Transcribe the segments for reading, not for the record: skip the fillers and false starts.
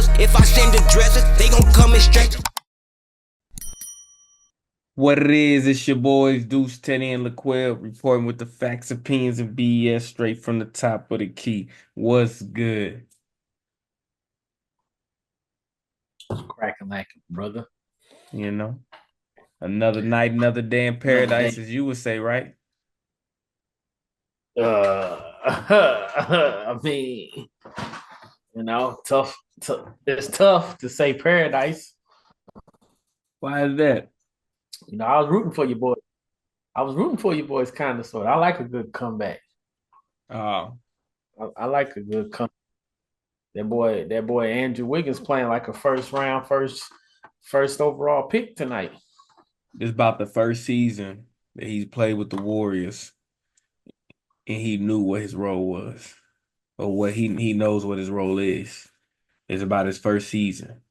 numbers. If I send the dressers, they gon' come in straight. What it is, it's your boys Deuce, Teddy, and Laquel reporting with the facts, opinions, and BS straight from the top of the key. What's good? Cracking like a brother. You know, another night, another day in Another day. paradise, as you would say, right? I mean, tough. It's tough to say paradise. Why is that? I was rooting for you boys. I was rooting for you boys, kind of sort. I like a good comeback. Oh, I like a good comeback. That boy Andrew Wiggins playing like a first overall pick tonight. it's about the first season that he's played with the Warriors, and he knew what his role was, or what he knows what his role is. It's about his first season.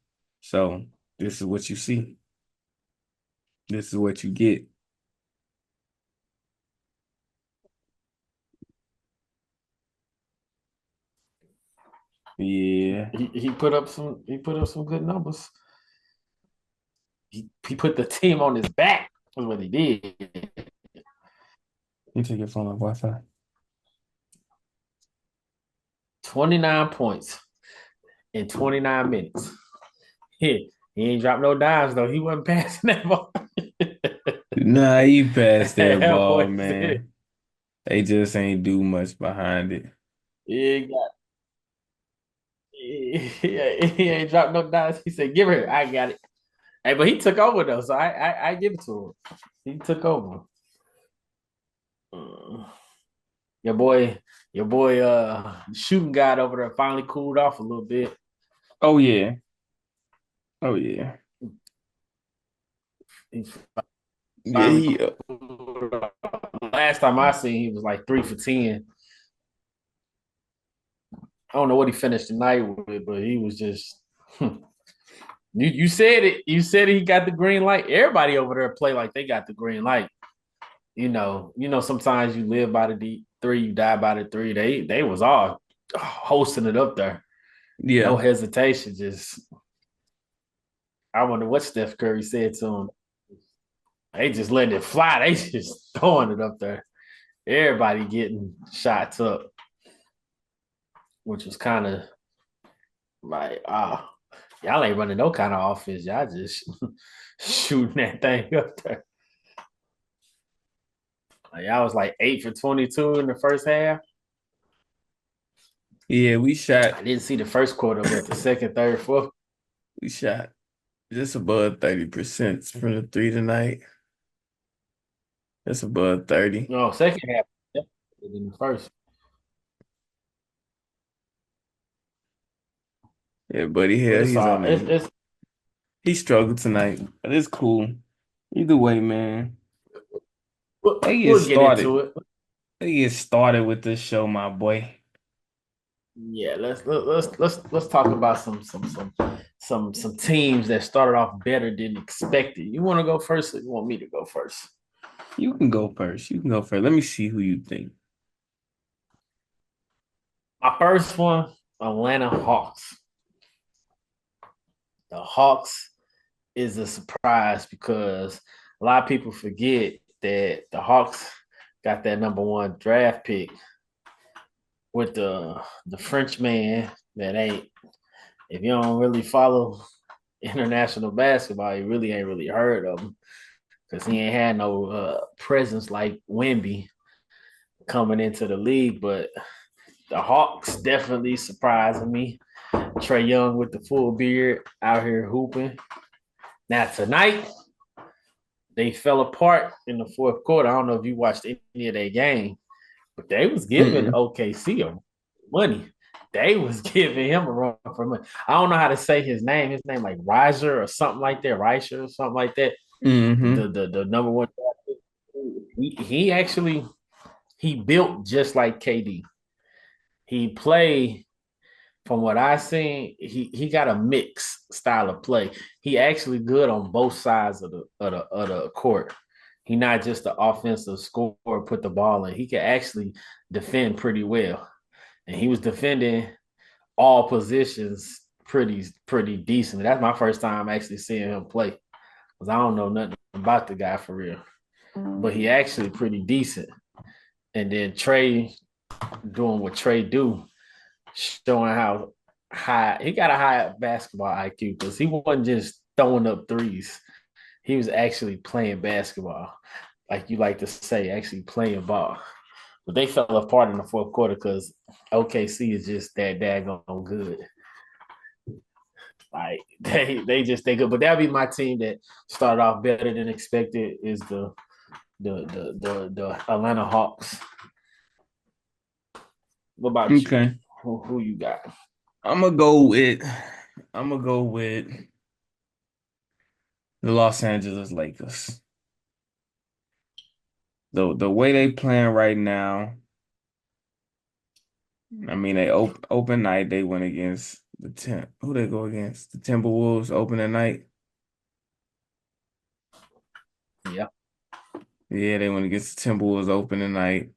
So this is what you see. This is what you get. Yeah. He put up some good numbers. He put the team on his back. Is what he did. You take your phone off Wi-Fi. 29 points in 29 minutes. He ain't dropped no dimes though. He wasn't passing that ball. Nah, he passed that That ball, boy said man. They just ain't do much behind it. he got he ain't dropped no dimes. He said, "Give her, I got it." Hey, but he took over though, so I give it to him. He took over. Uh, your boy, shooting guard over there finally cooled off a little bit. Oh yeah. Oh yeah. He Yeah, finally cooled off. Last time I seen, he was like 3 for 10. I don't know what he finished the night with, but he was just. You said it. You said he got the green light. Everybody over there play like they got the green light. Sometimes you live by the three, you die by the three. They was all hosting it up there. No yeah. hesitation. Just I wonder what Steph Curry said to him. They just letting it fly. They just throwing it up there. Everybody getting shots up, which was kind of like y'all ain't running no kind of offense. Y'all just shooting that thing up there. Like, y'all was like 8 for 22 in the first half. Yeah, we I shot didn't see the first quarter, but the second, third, fourth. we shot just above 30% from the three tonight. That's above 30. No, second half in the first. Yeah, buddy, But hell, it's he's all on it's his it's he struggled tonight, but it's cool. Either way, man. we'll, They get we'll get into started. it. They get started with this show, my boy. Yeah, let's talk about some teams that started off better than expected. You want to go first, or you want me to go first? You can go first. You can go first. Let me see who you think. My first one, Atlanta Hawks. The Hawks is a surprise because a lot of people forget that the Hawks got that number one draft pick with the French man that ain't. If you don't really follow international basketball, you really ain't really heard of him because he ain't had no presence like Wemby coming into the league. But the Hawks definitely surprising me. Trey Young with the full beard out here hooping. Now tonight they fell apart in the fourth quarter. I don't know if you watched any of their game, but they was giving Mm-mm. OKC money. They was giving him a run for money. I don't know how to say his name. His name like Riser or something like that. Riser or something like that. The Mm-hmm. the, the number one. He actually he built just like KD. He played from what I seen. He got a mixed style of play. He actually good on both sides of the court. He not just the offensive scorer, put the ball in. He can actually defend pretty well, and he was defending all positions pretty decent. That's my first time actually seeing him play because I don't know nothing about the guy for real. But he actually pretty decent. And then Trey doing what Trey do, showing how high he got a high basketball IQ because he wasn't just throwing up threes. He was actually playing basketball, like you like to say, actually playing ball. But they fell apart in the fourth quarter because OKC is just that daggone good. Like they just they good. But that'll be my team that started off better than expected is the Atlanta Hawks. What about you? Okay. Who you got? I'm gonna go with I'm gonna go with the Los Angeles Lakers. The way they playing right now, I mean they open night they went against who they go against? The Timberwolves opening night. Yeah. Yeah, they went against the Timberwolves opening night.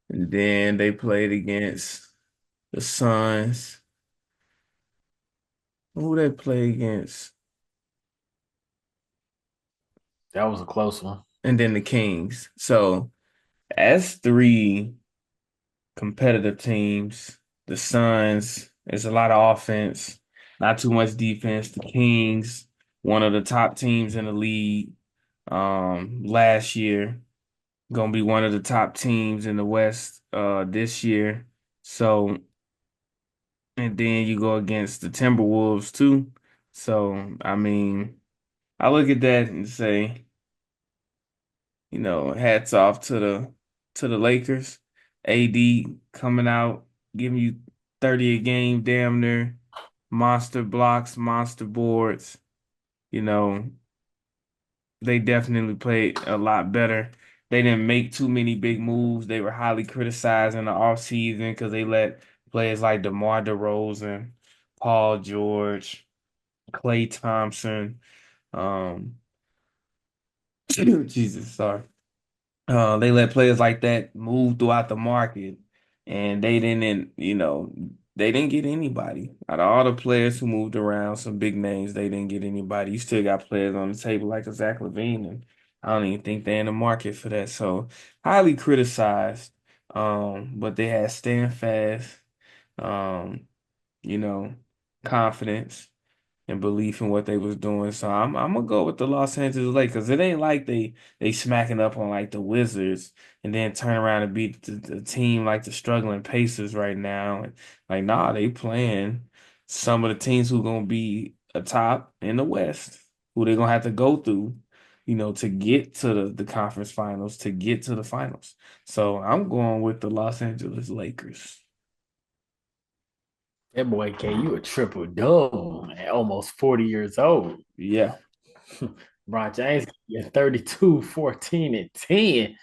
And then they played against the Suns. Who they play against? That was a close one. And then the Kings. So as three competitive teams, the Suns, there's a lot of offense, not too much defense. The Kings, one of the top teams in the league, last year, gonna be one of the top teams in the West this year. So, and then you go against the Timberwolves too. So, I mean, I look at that and say, hats off to the Lakers. AD coming out, giving you 30 a game, damn near, monster blocks, monster boards. You know, they definitely played a lot better. They didn't make too many big moves. They were highly criticized in the offseason because they let players like DeMar DeRozan, Paul George, Klay Thompson, um, Jesus, sorry. They let players like that move throughout the market, and they didn't get anybody. Out of all the players who moved around, some big names, they didn't get anybody. You still got players on the table like a Zach LaVine, and I don't even think they're in the market for that. So highly criticized. But they had stand fast, um, you know, confidence and belief in what they was doing. So I'm gonna go with the Los Angeles Lakers. It ain't like they smacking up on like the Wizards and then turn around and beat the team like the struggling Pacers right now. And like nah, they playing some of the teams who gonna be atop in the West, who they gonna have to go through, to get to the conference finals, to get to the finals. So I'm going with the Los Angeles Lakers. That boy gave you a triple double at almost 40 years old. Yeah. Bron James, yeah, 32, 14, and 10.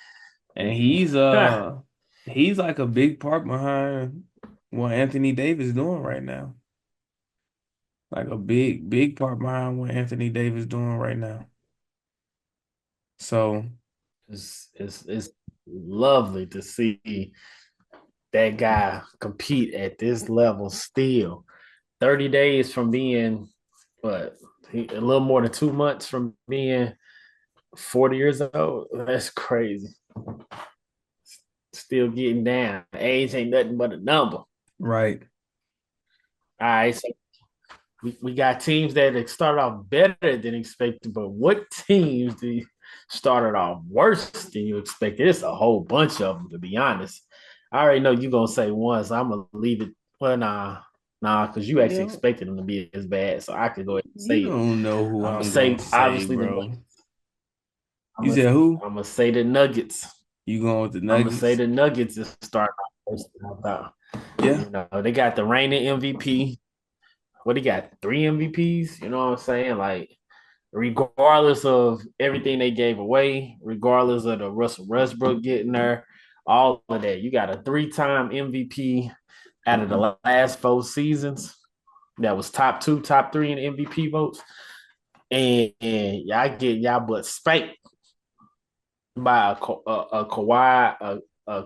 And he's like a big part behind what Anthony Davis doing right now. Like a big part behind what Anthony Davis doing right now. So It's lovely to see that guy compete at this level still. 30 days from being, what, a little more than 2 months from being 40 years old. That's crazy. Still getting down. Age ain't nothing but a number. All right. right, so we got teams that started off better than expected, but what teams do you started off worse than you expected? It's a whole bunch of them, to be honest. I already know you're gonna say one, so I'm gonna leave it. Well, nah, because you actually Yeah, expected them to be as bad, so I could go ahead and say you it. don't know who I'm gonna I'm gonna say say, obviously the bro. Nuggets. You said who? I'm gonna say the Nuggets. You going with the I'm gonna say Nuggets? the Nuggets is starting off first. Yeah. They got the reigning MVP. What he got? 3 MVPs. You know what I'm saying? Like, regardless of everything they gave away, regardless of the Russell Westbrook getting there, all of that, you got a 3-time MVP out of the last 4 seasons. That was top 2, top 3 in MVP votes, and y'all get y'all but spanked by a Kawhi, a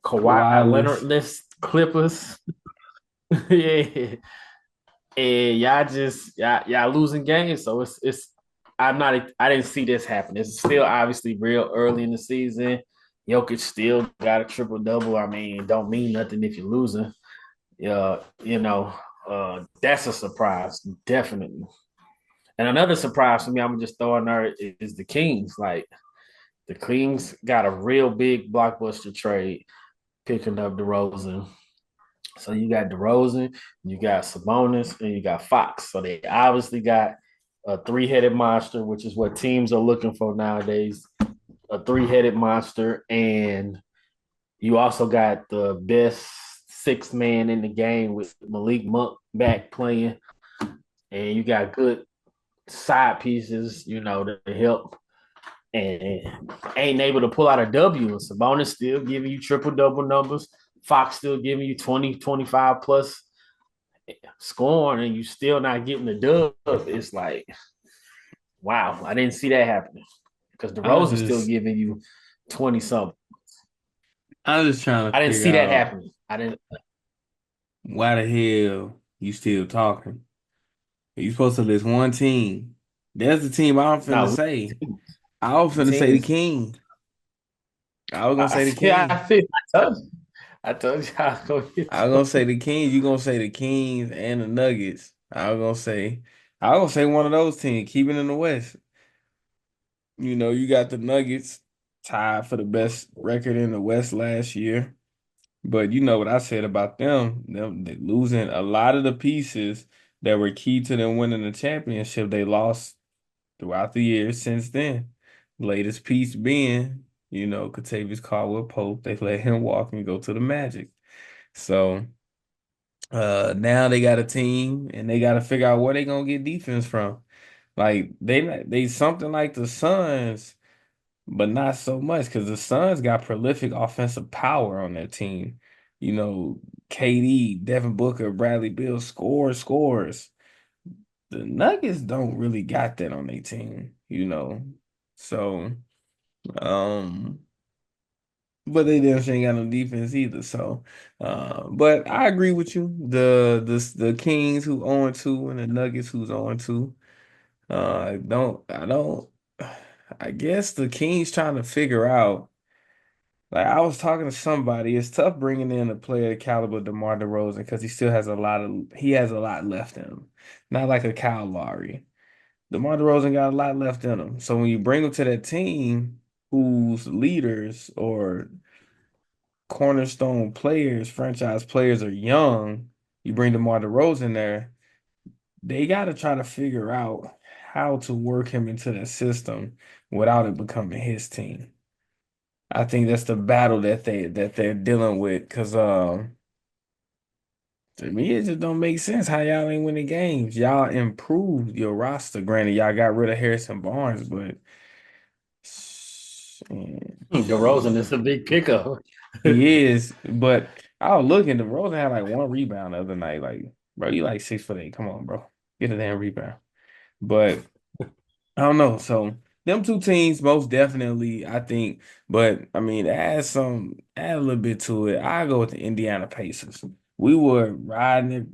Kawhi Wireless. Leonard list Clippers. Yeah, and y'all losing games, so it's I didn't see this happen. It's still obviously real early in the season. Jokic still got a triple double. I mean, don't mean nothing if you're losing. You know, that's a surprise, definitely. And another surprise for me, I'm gonna just throw in there is the Kings. Like the Kings got a real big blockbuster trade picking up DeRozan. So you got DeRozan, you got Sabonis, and you got Fox. So they obviously got a three-headed monster, which is what teams are looking for nowadays. A three-headed monster, and you also got the best sixth man in the game with Malik Monk back playing, and you got good side pieces, to help. And ain't able to pull out a W. And Sabonis still giving you triple double numbers. Fox still giving you 20, 25 plus scoring, and you still not getting the dub. It's like, wow, I didn't see that happening. Because I was DeRozan still just giving you 20 something. I was just trying to I didn't figure see that out happening. I didn't. why the hell you still talking. You supposed to list one team. That's the team I'm finna No, say. I was finna say the teams. King. I was gonna say the Yeah, King. I told you I was gonna get I was gonna to say it. the Kings. You gonna say the Kings and the Nuggets. I was gonna say one of those teams. Keep it in the West. You got the Nuggets tied for the best record in the West last year. But you know what I said about them they losing a lot of the pieces that were key to them winning the championship. They lost throughout the years since then. Latest piece being, Katavious Caldwell Pope. They let him walk and go to the Magic. So now they got a team and they got to figure out where they gonna get defense from. Like they something like the Suns, but not so much because the Suns got prolific offensive power on their team. You know, KD, Devin Booker, Bradley Beal scores. The Nuggets don't really got that on their team. So, um, but they damn sure ain't got no defense either. So, but I agree with you. The Kings who 0-2 and the Nuggets who's 0-2. I don't. I guess the Kings trying to figure out. Like I was talking to somebody, it's tough bringing in a player caliber DeMar DeRozan because he has a lot left in him. Not like a Kyle Lowry. DeMar DeRozan got a lot left in him. So when you bring him to that team whose leaders or cornerstone players, franchise players are young, you bring DeMar DeRozan there, they got to try to figure out how to work him into that system without it becoming his team. I think that's the battle that they're dealing with because to me it just don't make sense how y'all ain't winning games. Y'all improved your roster. Granted, y'all got rid of Harrison Barnes, but man, DeRozan is a big pickup. he is. But I was looking, the Rosen had like one rebound the other night. Like, bro, you like 6'8". Come on, bro. Get a damn rebound. But I don't know. So them two teams most definitely, I think. But I mean, add a little bit to it. I go with the Indiana Pacers. We were riding it,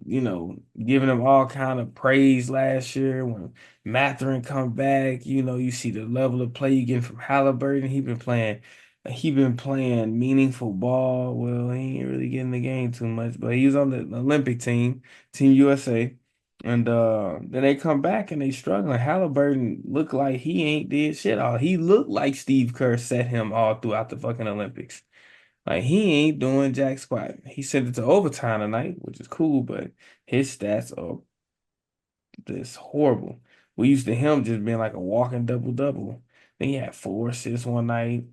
giving them all kind of praise last year when Mathurin come back. You see the level of play you get from Halliburton. He been playing meaningful ball. Well, he ain't really getting the game too much, but he was on the Olympic team, Team USA. And then they come back and they struggling. Halliburton looked like he ain't did shit all. He looked like Steve Kerr set him all throughout the fucking Olympics. Like he ain't doing jack squat. He sent it to overtime tonight, which is cool, but his stats are just horrible. We used to him just being like a walking double double. Then he had 4 assists one night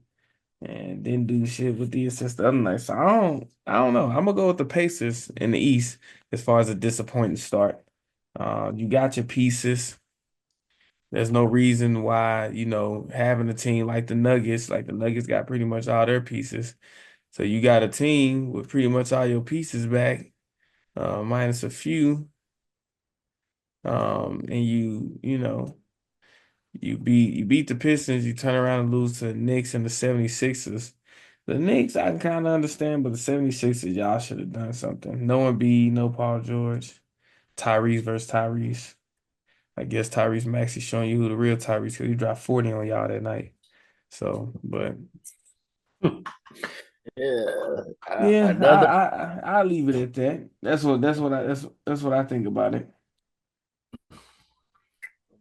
and didn't do shit with the assist the other night. So I don't know. I'm gonna go with the Pacers in the East as far as a disappointing start. You got your pieces. There's no reason why, having a team like the Nuggets got pretty much all their pieces. So you got a team with pretty much all your pieces back, minus a few. And you beat the Pistons, you turn around and lose to the Knicks and the 76ers. The Knicks, I can kind of understand, but the 76ers, y'all should have done something. No Embiid, no Paul George. Tyrese versus Tyrese. I guess Tyrese Maxey showing you who the real Tyrese because he dropped 40 on y'all that night. So, but Yeah, yeah, another I'll leave it at that. That's what I think about it.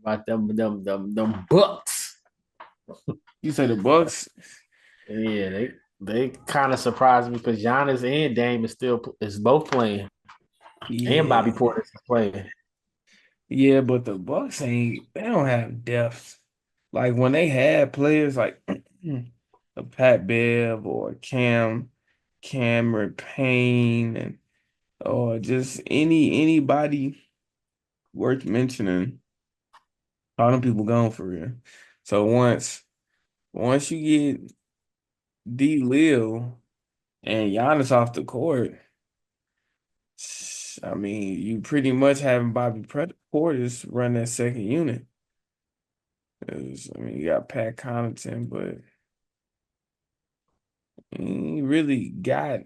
about them Bucks. You say the Bucks? Yeah, they kind of surprised me because Giannis and Dame is both playing, and Bobby Yeah. Portis is playing. Yeah, but the Bucks they don't have depth. Like when they had players like a Pat Bev or Cameron Payne and or just anybody worth mentioning, all them people gone for real. So once you get D Lil and Giannis off the court, I mean, you pretty much having Portis run that second unit. I mean, you got Pat Connaughton, but you ain't really got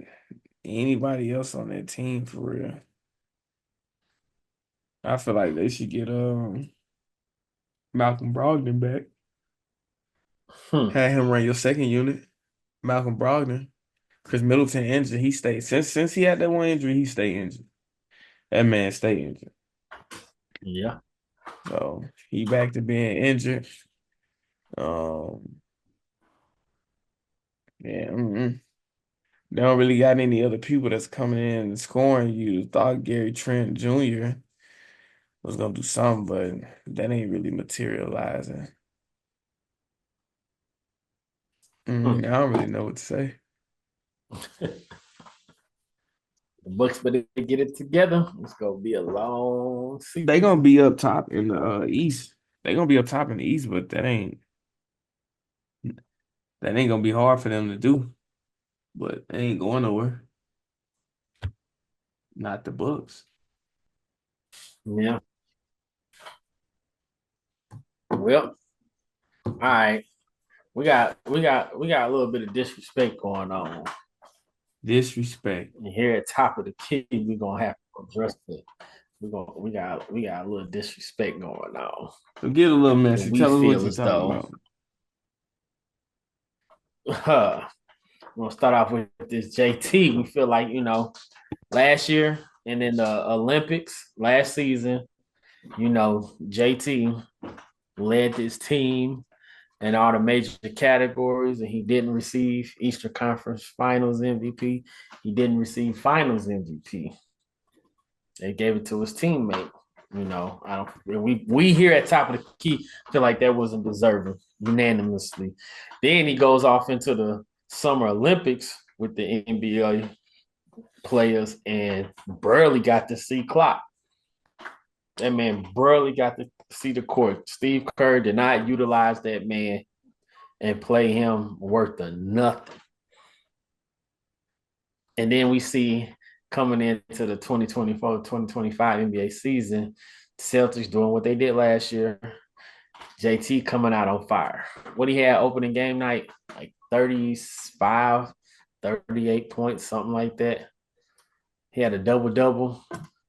anybody else on that team for real. I feel like they should get Malcolm Brogdon back. Hmm. Have him run your second unit. Malcolm Brogdon. Chris Middleton injured. He stayed since he had that one injury, he stayed injured. That man stayed injured. Yeah. So he back to being injured. Um yeah. They don't really got any other people that's coming in and scoring. You thought Gary Trent Jr. was gonna do something, but that ain't really materializing. Hmm. I don't really know what to say. The Bucks better get it together. It's gonna be a long They gonna season. be up top in the East. They gonna be up top in the East, but that ain't gonna be hard for them to do. But they ain't going nowhere. Not the Bucks. Yeah. Well, all right. We got a little bit of disrespect going on. Disrespect. And here at top of the key, we're gonna have to address it. We got a little disrespect going on. So get a little And messy. we Tell us what feel you're as talking though about. we're gonna start off with this JT. We feel like, last year and in the Olympics last season, JT led this team in all the major categories, and he didn't receive Eastern Conference Finals MVP. He didn't receive Finals MVP. They gave it to his teammate. I don't. We here at top of the key feel like that wasn't deserving unanimously. Then he goes off into the Summer Olympics with the NBA players and barely got to see clock. That man barely got to see the court. Steve Kerr did not utilize that man and play him worth of nothing. And then we see coming into the 2024-2025 NBA season, Celtics doing what they did last year. JT coming out on fire. What he had opening game night, like 35, 38 points, something like that. He had a double-double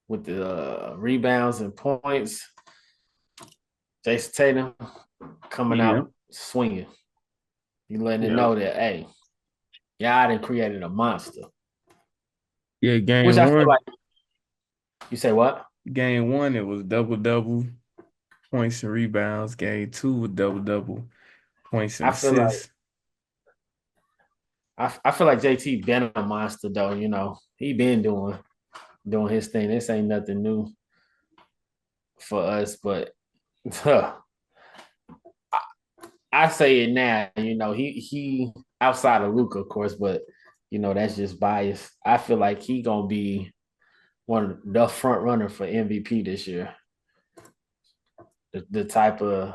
with the rebounds and points. Jayson Tatum coming Yeah. out swinging. He letting it Yeah. know that, hey, y'all done created a monster. Yeah, Which game I feel one. like, you say what? Game one, it was double, points and rebounds. Game two was double, points and I feel like assists. I feel like JT been a monster though. He been doing his thing. This ain't nothing new for us, but I say it now. He outside of Luka, of course, but that's just bias. I feel like he gonna be one of the front runner for MVP this year. The type of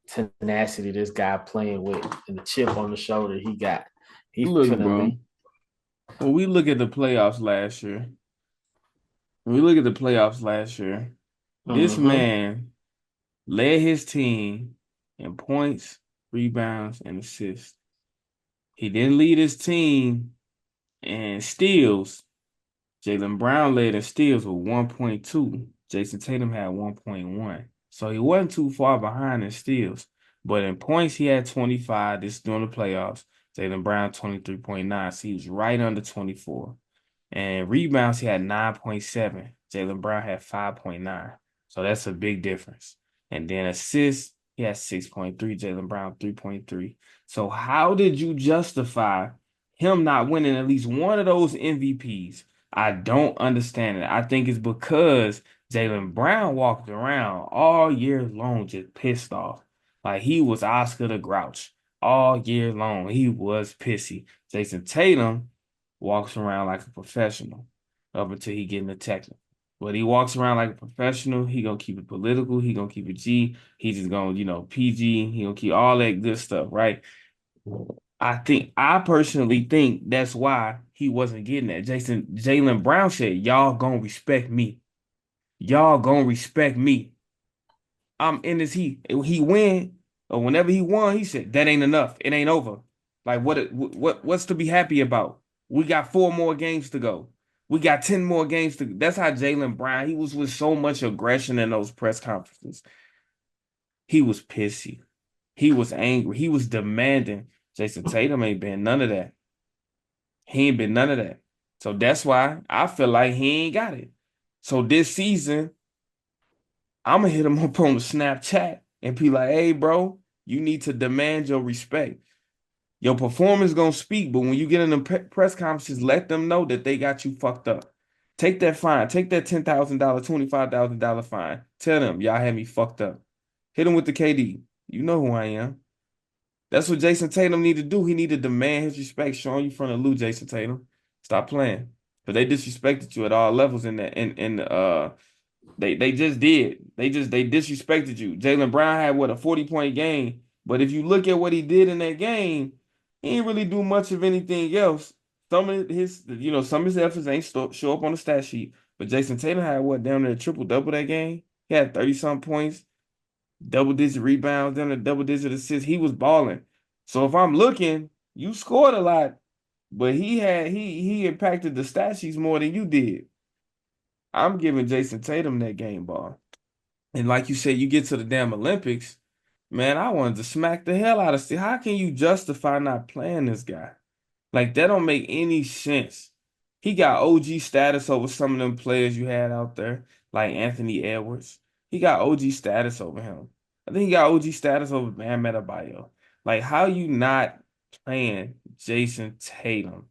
tenacity this guy playing with and the chip on the shoulder he got. He's Look, finna bro. lead. When we look at the playoffs last year, when we look at the playoffs last year, this Mm-hmm. man led his team in points, rebounds, and assists. He didn't lead his team in steals. Jaylen Brown led in steals with 1.2. Jayson Tatum had 1.1. So he wasn't too far behind in steals. But in points, he had 25. This is during the playoffs. Jaylen Brown, 23.9. So he was right under 24. And rebounds, he had 9.7. Jaylen Brown had 5.9. So that's a big difference. And then assists, he had 6.3. Jaylen Brown, 3.3. So how did you justify him not winning at least one of those MVPs? I don't understand it. I think it's because Jaylen Brown walked around all year long just pissed off. Like he was Oscar the Grouch all year long. He was pissy. Jayson Tatum walks around like a professional up until he get in the technical. But he walks around like a professional. He gonna keep it political. He gonna keep it G. He just gonna, PG. He gonna keep all that good stuff, right? I personally think that's why he wasn't getting that. Jaylen Brown said, "Y'all gonna respect me. Y'all gonna respect me. I'm in this heat." He win, or whenever he won, he said, "That ain't enough. It ain't over. Like what's to be happy about? We got 4 more games to go. We got 10 more games to." That's how Jaylen Brown. He was with so much aggression in those press conferences. He was pissy. He was angry. He was demanding. Jayson Tatum ain't been none of that. He ain't been none of that. So that's why I feel like he ain't got it. So this season, I'm gonna hit him up on the Snapchat and be like, "Hey, bro, you need to demand your respect. Your performance gonna speak, but when you get in the press conferences, let them know that they got you fucked up. Take that fine. Take that $10,000, $25,000 fine. Tell them y'all had me fucked up. Hit him with the KD. You know who I am." That's what Jayson Tatum need to do. He need to demand his respect. Showing you front of Lou, Jayson Tatum. Stop playing. But they disrespected you at all levels in that they just did. They disrespected you. Jaylen Brown had what, a 40-point game. But if you look at what he did in that game, he didn't really do much of anything else. Some of his efforts ain't show up on the stat sheet. But Jayson Tatum had what, down there, triple double that game. He had 30-something points, double-digit rebounds, down to double-digit assists. He was balling. So if I'm looking, you scored a lot, but he impacted the stat sheets more than you did. I'm giving Jayson Tatum that game ball. And like you said, you get to the damn Olympics, man, I wanted to smack the hell out of Steve. How can you justify not playing this guy? Like, that don't make any sense. He got OG status over some of them players you had out there, like Anthony Edwards. He got OG status over him. I think he got OG status over Bam Adebayo. Like, how you not playing Jayson Tatum?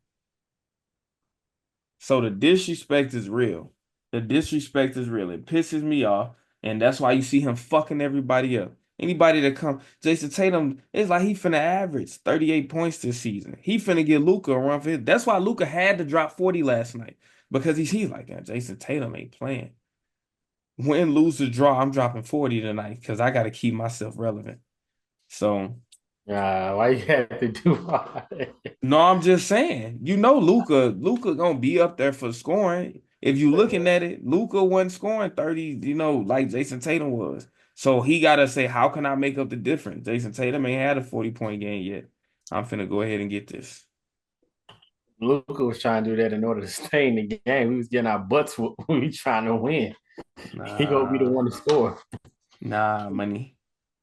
So the disrespect is real. The disrespect is real. It pisses me off, and that's why you see him fucking everybody up. Anybody that come, Jayson Tatum, it's like he finna average 38 points this season. He finna get Luka a run for it. That's why Luka had to drop 40 last night, because he's like, "Yeah, Jayson Tatum ain't playing. Win, lose, or draw, I'm dropping 40 tonight because I got to keep myself relevant." So Why you have to do all that? no, I'm just saying, Luka gonna be up there for scoring. If you looking at it, Luka wasn't scoring 30, like Jayson Tatum was. So he gotta say, how can I make up the difference? Jayson Tatum ain't had a 40-point game yet. I'm finna go ahead and get this. Luka was trying to do that in order to stay in the game. We was getting our butts whooped when we trying to win. He gonna be the one to score. Money.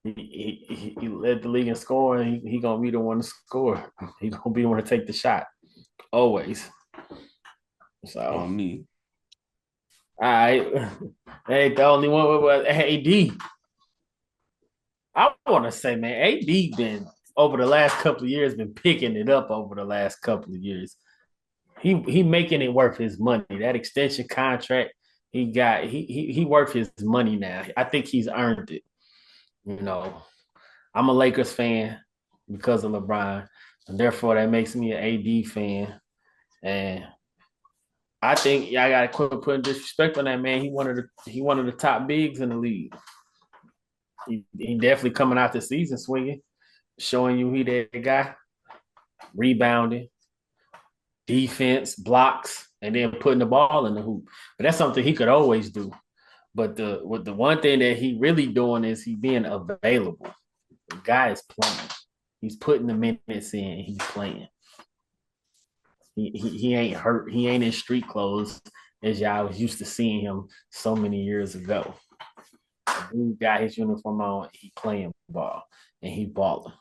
He led the league in scoring. He gonna be the one to score. He gonna be the one to take the shot. Always. So On me. all right. Hey, the only one was AD. I want to say, man, AD been over the last couple of years been picking it up over the last couple of years. He making it worth his money. That extension contract he got, he worth his money now. I think he's earned it. I'm a Lakers fan because of LeBron, and therefore that makes me an AD fan. And I think y'all gotta quit putting disrespect on that man. He one of the top bigs in the league. He definitely coming out the season swinging, showing you he that guy, rebounding, defense, blocks, and then putting the ball in the hoop. But that's something he could always do. But the one thing that he really doing is he being available. The guy is playing. He's putting the minutes in. He's playing. He ain't hurt. He ain't in street clothes as y'all was used to seeing him so many years ago. He got his uniform on. He playing ball and he balling.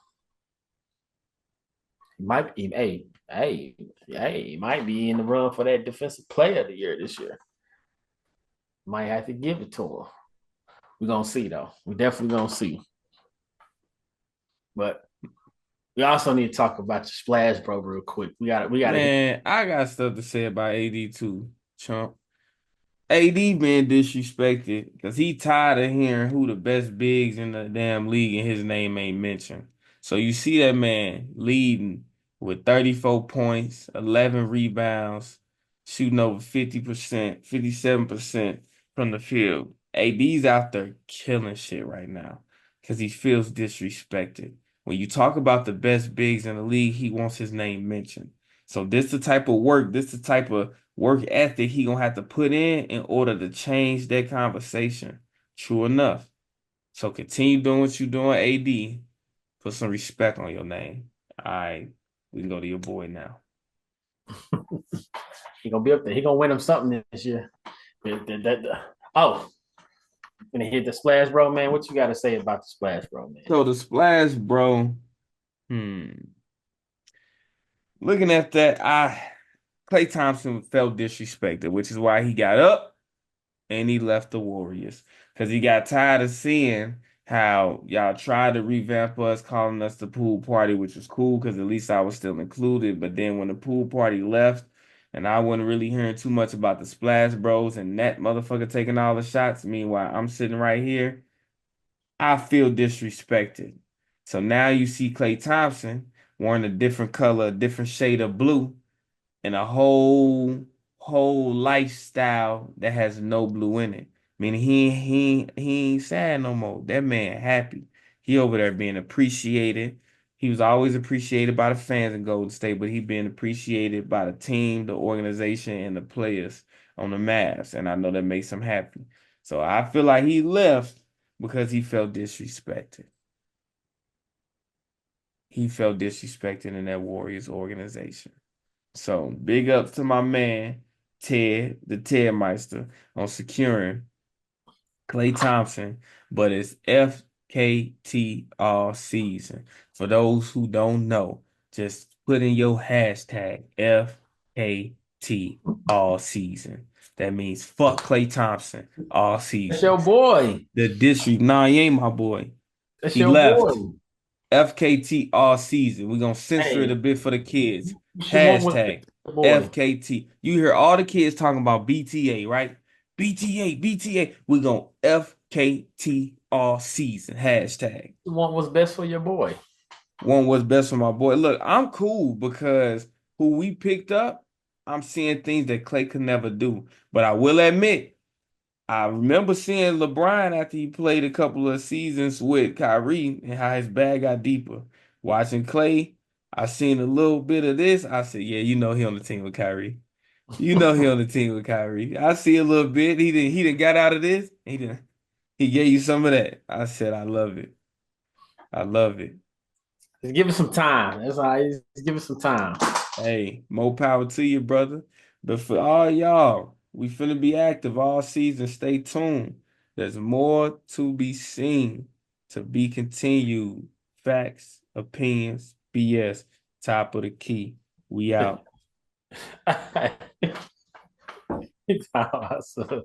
He might be, he might be in the run for that defensive player of the year this year. Might have to give it to him. We're gonna see though. We definitely gonna see. But we also need to talk about the splash, bro, real quick. We got. Man, I got stuff to say about AD too, chump. AD being disrespected because he tired of hearing who the best bigs in the damn league and his name ain't mentioned. So you see that man leading with 34 points, 11 rebounds, shooting over 50%, 57% from the field. AD's out there killing shit right now because he feels disrespected. When you talk about the best bigs in the league, he wants his name mentioned. So this the type of work, this the type of work ethic he gonna have to put in order to change that conversation. True enough. So continue doing what you're doing, AD. Put some respect on your name. All right, we can go to your boy now. He gonna be up there. He gonna win him something this year. Oh, gonna hit the splash, bro, man. What you got to say about the splash, bro, man? So the splash, bro. Looking at that, Klay Thompson felt disrespected, which is why he got up and he left the Warriors because he got tired of seeing how y'all tried to revamp us, calling us the pool party, which was cool because at least I was still included. But then when the pool party left and I wasn't really hearing too much about the Splash Bros and that motherfucker taking all the shots, meanwhile, I'm sitting right here, I feel disrespected. So now you see Klay Thompson wearing a different color, a different shade of blue and a whole lifestyle that has no blue in it. Meaning he ain't sad no more. That man happy. He over there being appreciated. He was always appreciated by the fans in Golden State, but he being appreciated by the team, the organization, and the players on the Mavs. And I know that makes him happy. So I feel like he left because he felt disrespected. He felt disrespected in that Warriors organization. So big ups to my man, Ted, the Ted Meister, on securing Klay Thompson, but it's FKT all season. For those who don't know, just put in your hashtag FKT all season. That means fuck Klay Thompson all That's season. your boy. The district, nah, he ain't my boy. That's He your left. boy. FKT all season. We're gonna censor it Hey, a bit for the kids. you should want what's best Hashtag for your boy. FKT. You hear all the kids talking about BTA, right? BTA, BTA. We're gonna FKT all season. Hashtag. You want what's best for your boy. One was best for my boy. Look, I'm cool because who we picked up, I'm seeing things that Klay could never do. But I will admit, I remember seeing LeBron after he played a couple of seasons with Kyrie and how his bag got deeper. Watching Klay, I seen a little bit of this. I said, yeah, you know he on the team with Kyrie. You know he on the team with Kyrie. I see a little bit. He didn't got out of this. He gave you some of that. I said, I love it. I love it. Just give it some time. That's all right. Just give it some time. Hey, more power to you, brother. But for all y'all, we finna be active all season. Stay tuned. There's more to be seen, to be continued. Facts, opinions, BS. Top of the key. We out. It's awesome.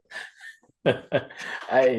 Hey.